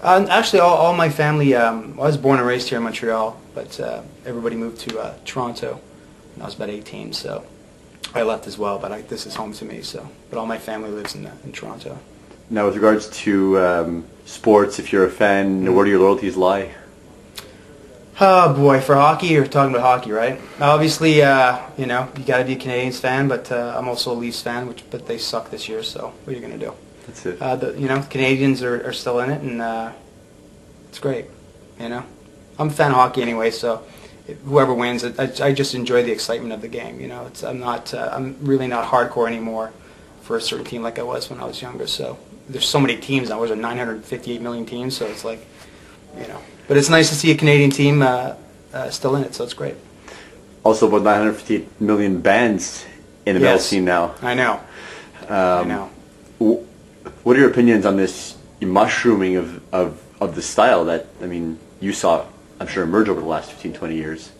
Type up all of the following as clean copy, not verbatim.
Actually, all my family, I was born and raised here in Montreal, but everybody moved to Toronto when I was about 18, so I left as well, but this is home to me, so. But all my family lives in Toronto. Now, with regards to sports, if you're a fan, where do your loyalties lie? Oh boy, for hockey, you're talking about hockey, right? Obviously, you know, you got to be a Canadiens fan, but I'm also a Leafs fan, but they suck this year, so what are you going to do? That's it. You know, Canadians are still in it, and it's great. You know, I'm a fan of hockey anyway, so whoever wins, I just enjoy the excitement of the game. You know, I'm really not hardcore anymore for a certain team like I was when I was younger. So there's so many teams now. There's 958 million teams, so it's like, you know. But it's nice to see a Canadian team still in it, so it's great. Also, about 958 million bands in the metal scene now. I know. I know. What are your opinions on this mushrooming of the style that, I mean, you saw, I'm sure, emerge over the last 15, 20 years?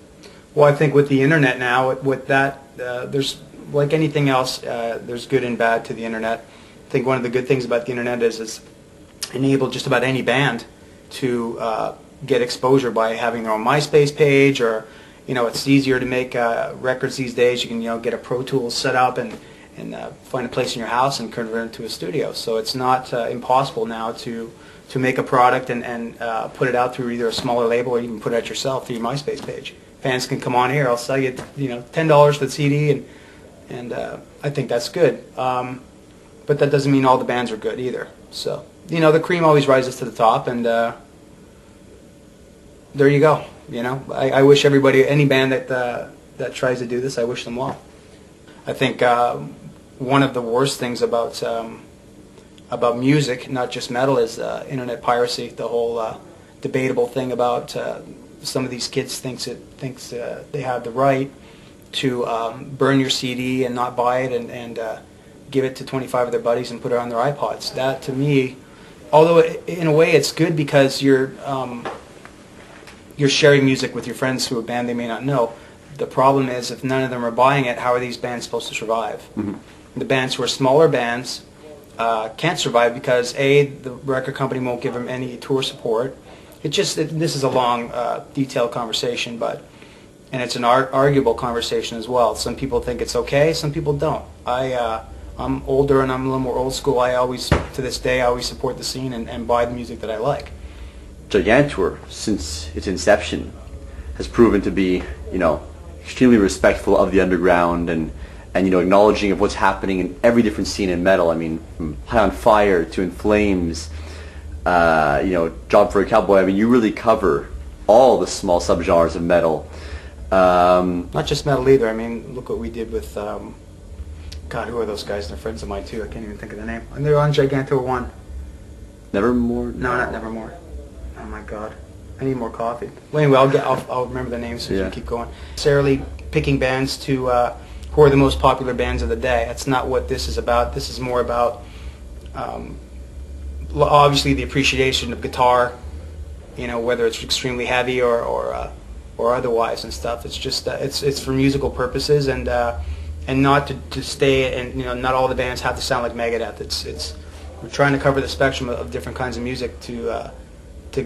Well, I think with the internet now, with that, there's, like anything else, there's good and bad to the internet. I think one of the good things about the internet is it's enabled just about any band to get exposure by having their own MySpace page, or, you know, it's easier to make records these days. You can, you know, get a Pro Tools set up and find a place in your house and convert it into a studio. So it's not impossible now to make a product and put it out through either a smaller label or even put it out yourself through your MySpace page. Fans can come on here, I'll sell you, you know, $10 for the CD, and I think that's good. But that doesn't mean all the bands are good either. So, you know, the cream always rises to the top, and there you go. You know, I wish everybody, any band that tries to do this, I wish them well. I think one of the worst things about music, not just metal, is internet piracy. The whole debatable thing about some of these kids thinks they have the right to burn your CD and not buy it and give it to 25 of their buddies and put it on their iPods. That, to me, although in a way it's good because you're sharing music with your friends through a band they may not know. The problem is, if none of them are buying it, how are these bands supposed to survive? Mm-hmm. The bands who are smaller bands can't survive because, A, the record company won't give them any tour support. This is a long, detailed conversation, and it's an arguable conversation as well. Some people think it's okay, some people don't. I'm older and I'm a little more old school. To this day, I always support the scene and buy the music that I like. Gigantour, since its inception, has proven to be, you know, extremely respectful of the underground and you know, acknowledging of what's happening in every different scene in metal. I mean, from High on Fire to In Flames, you know, Job for a Cowboy. I mean, you really cover all the small subgenres of metal. Not just metal either. I mean, look what we did with, God, who are those guys? They're friends of mine too. I can't even think of the name. And they're on Gigantour 1. Nevermore? No, not Nevermore. Oh my God, I need more coffee. Well, anyway, I'll remember the names as we keep going. Necessarily picking bands to who are the most popular bands of the day. That's not what this is about. This is more about obviously the appreciation of guitar. You know, whether it's extremely heavy or otherwise and stuff. It's just it's for musical purposes and not to stay, and you know, not all the bands have to sound like Megadeth. We're trying to cover the spectrum of different kinds of music to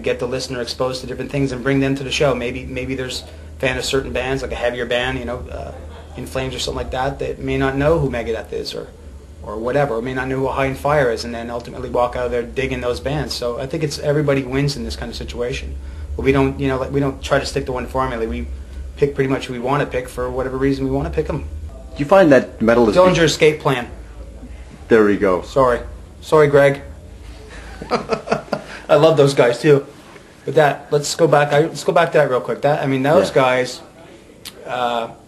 get the listener exposed to different things and bring them to the show. Maybe there's fan of certain bands, like a heavier band, you know, In Flames or something like that may not know who Megadeth is or whatever, or may not know who High on Fire is, and then ultimately walk out of there digging those bands. So I think everybody wins in this kind of situation. But we don't, you know, we don't try to stick to one formula. We pick pretty much who we want to pick for whatever reason we want to pick them. Do you find that metal is... Dillinger Escape Plan. There we go. Sorry, Greg. I love those guys too. But let's go back to that real quick. Those guys,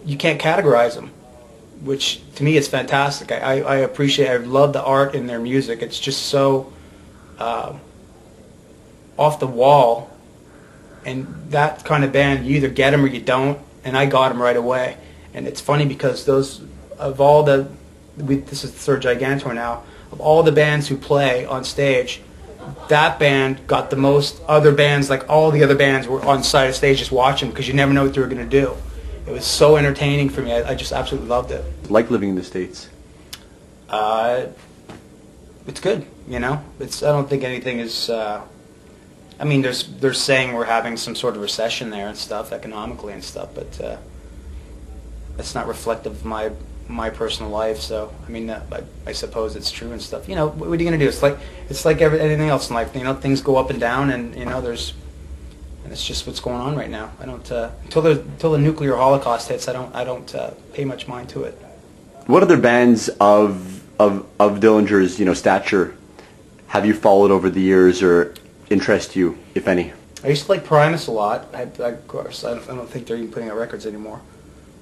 you can't categorize them, which to me is fantastic. I love the art in their music. It's just so off the wall. And that kind of band, you either get them or you don't. And I got them right away. And it's funny because this is the third Gigantour now, of all the bands who play on stage, that band got the most. Other bands, like all the other bands, were on side of stage just watching because you never know what they were going to do. It was so entertaining for me. I just absolutely loved it. Like living in the States? It's good, you know. I don't think anything is I mean, they're saying we're having some sort of recession there and stuff, economically and stuff, but that's not reflective of my personal life. So I mean, I suppose it's true and stuff. You know, what are you going to do? It's like anything else in life. You know, things go up and down, and you know, and it's just what's going on right now. I don't until the nuclear holocaust hits. I don't pay much mind to it. What other bands of Dillinger's, you know, stature have you followed over the years or interest you, if any? I used to like Primus a lot. Of course, I don't think they're even putting out records anymore.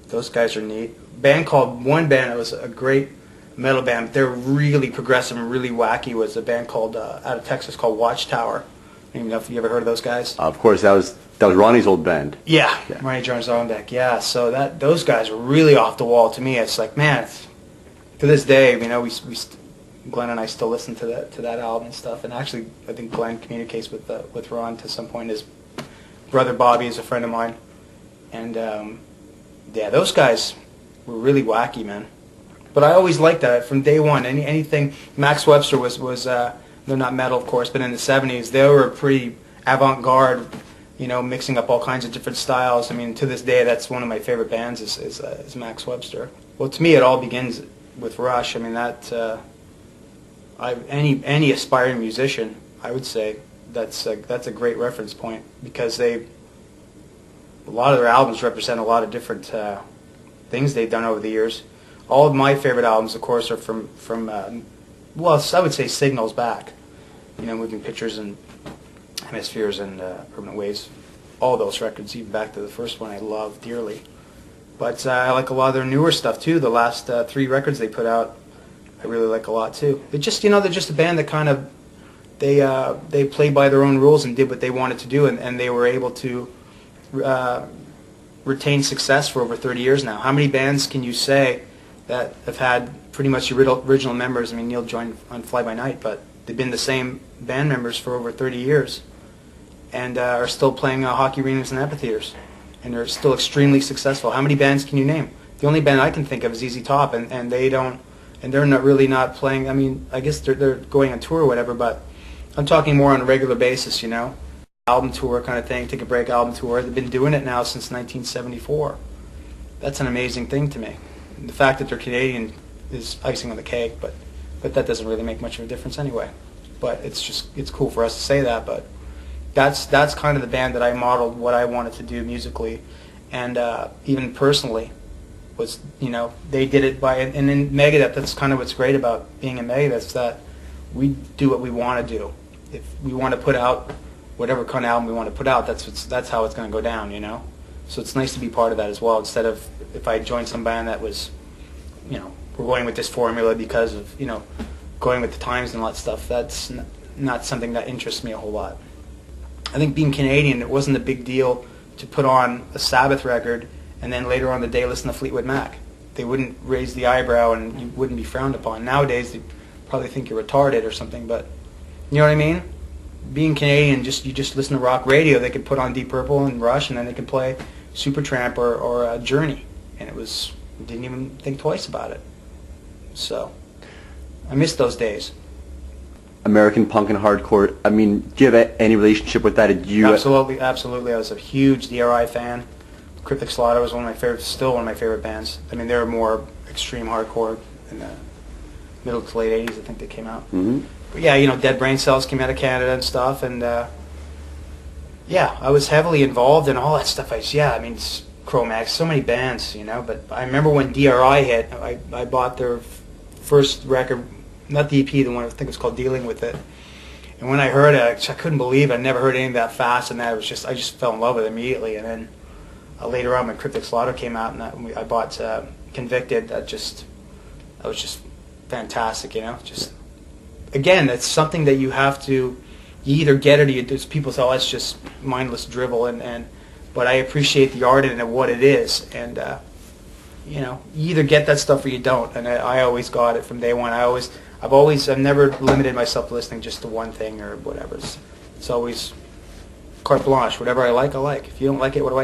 Those guys are neat. One band that was a great metal band, but they're really progressive and really wacky, was a band called out of Texas called Watchtower. I don't even know if you ever heard of those guys. Of course, that was Ronnie's old band. Yeah. Ronnie Jarnzonbeck. Yeah, so those guys were really off the wall to me. It's like, man, to this day, you know, Glenn and I still listen to that album and stuff. And actually, I think Glenn communicates with Ron to some point. His brother Bobby is a friend of mine, and yeah, those guys were really wacky, man. But I always liked that from day one. Anything Max Webster was they're not metal, of course, but in the '70s they were pretty avant-garde. You know, mixing up all kinds of different styles. I mean, to this day, that's one of my favorite bands is Max Webster. Well, to me, it all begins with Rush. I mean, any aspiring musician, I would say that's a great reference point, because a lot of their albums represent a lot of different things they've done over the years. All of my favorite albums, of course, are from well, I would say Signals back. You know, Moving Pictures and Hemispheres and Permanent Waves. All those records, even back to the first one, I love dearly. But I like a lot of their newer stuff too. The last 3 records they put out, I really like a lot too. They're just a band that kind of they played by their own rules and did what they wanted to do, and they were able to retain success for over 30 years now. How many bands can you say that have had pretty much the original members? I mean, Neil joined on Fly By Night, but they've been the same band members for over 30 years, and are still playing hockey arenas and amphitheaters, and they're still extremely successful. How many bands can you name? The only band I can think of is ZZ Top, and they're not playing. I mean, I guess they're going on tour or whatever, but I'm talking more on a regular basis, you know, album tour kind of thing, take a break album tour. They've been doing it now since 1974. That's an amazing thing to me. The fact that they're Canadian is icing on the cake, but that doesn't really make much of a difference anyway. But it's cool for us to say that. But that's kind of the band that I modeled what I wanted to do musically, and even personally, was, you know, they did it by, and in Megadeth, that's kind of what's great about being in Megadeth, is that we do what we want to do. If we want to put out whatever kind of album we want to put out, that's how it's going to go down, you know. So it's nice to be part of that as well, instead of if I joined some band that was, you know, we're going with this formula because of, you know, going with the times and all that stuff. That's not something that interests me a whole lot. I think being Canadian, it wasn't a big deal to put on a Sabbath record and then later on the day listen to Fleetwood Mac. They wouldn't raise the eyebrow and you wouldn't be frowned upon. Nowadays, they probably think you're retarded or something, but you know what I mean? Being Canadian, you just listen to rock radio. They could put on Deep Purple and Rush, and then they could play Supertramp or Journey, and didn't even think twice about it. So I miss those days. American punk and hardcore. I mean, do you have any relationship with that? Absolutely. I was a huge DRI fan. Cryptic Slaughter was one of my favorites, still one of my favorite bands. I mean, they were more extreme hardcore in the middle to late 80s, I think they came out. Mm-hmm. But yeah, you know, Dead Brain Cells came out of Canada and stuff, and yeah, I was heavily involved in all that stuff. I mean, Cro-Mags, so many bands, you know. But I remember when DRI hit, I bought their first record, not the EP, the one I think it was called Dealing With It. And when I heard it, I couldn't believe it. I never heard anything that fast, and I just fell in love with it immediately. And then later on, when Cryptic Slaughter came out, and I bought Convicted, that was just fantastic, you know. Just again, it's something that you either get it or you. People say, "Oh, it's just mindless drivel," but I appreciate the art and what it is, and you know, you either get that stuff or you don't. And I always got it from day one. I've never limited myself to listening just to one thing or whatever. It's always carte blanche. Whatever I like, I like. If you don't like it, what do I